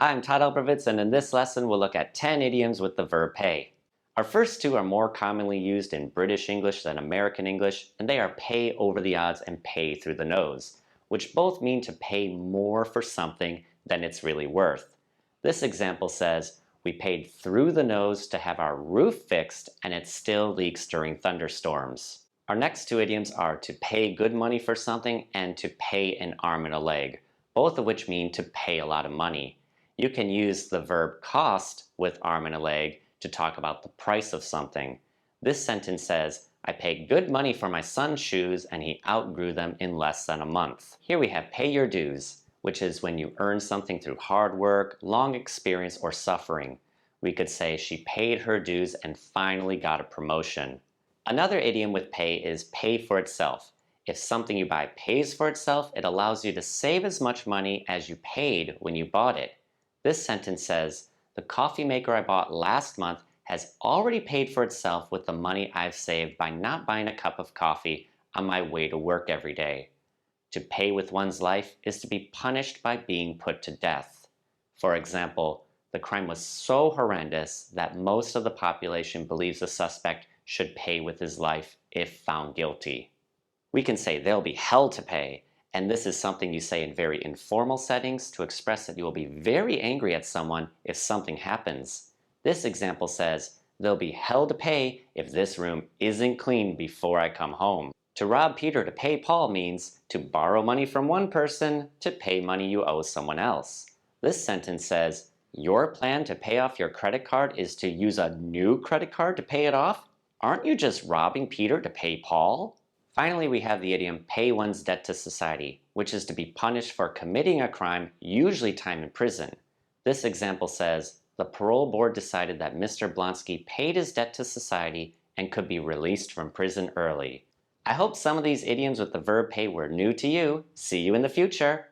Hi, I'm Todd Elbrovitz, and in this lesson we'll look at 10 idioms with the verb pay. Our first two are more commonly used in British English than American English, and they are pay over the odds and pay through the nose, which both mean to pay more for something than it's really worth. This example says, we paid through the nose to have our roof fixed and it still leaks during thunderstorms. Our next two idioms are to pay good money for something and to pay an arm and a leg, both of which mean to pay a lot of money. You can use the verb cost with arm and a leg to talk about the price of something. This sentence says, I paid good money for my son's shoes and he outgrew them in less than a month. Here we have pay your dues, which is when you earn something through hard work, long experience, or suffering. We could say she paid her dues and finally got a promotion. Another idiom with pay is pay for itself. If something you buy pays for itself, it allows you to save as much money as you paid when you bought it. This sentence says, the coffee maker I bought last month has already paid for itself with the money I've saved by not buying a cup of coffee on my way to work every day. To pay with one's life is to be punished by being put to death. For example, the crime was so horrendous that most of the population believes the suspect should pay with his life if found guilty. We can say they'll be held to pay, and this is something you say in very informal settings to express that you will be very angry at someone if something happens. This example says, they'll be held to pay if this room isn't cleaned before I come home. To rob Peter to pay Paul means to borrow money from one person to pay money you owe someone else. This sentence says, your plan to pay off your credit card is to use a new credit card to pay it off? Aren't you just robbing Peter to pay Paul? Finally, we have the idiom pay one's debt to society, which is to be punished for committing a crime, usually time in prison. This example says, the parole board decided that Mr. Blonsky paid his debt to society and could be released from prison early. I hope some of these idioms with the verb pay were new to you. See you in the future!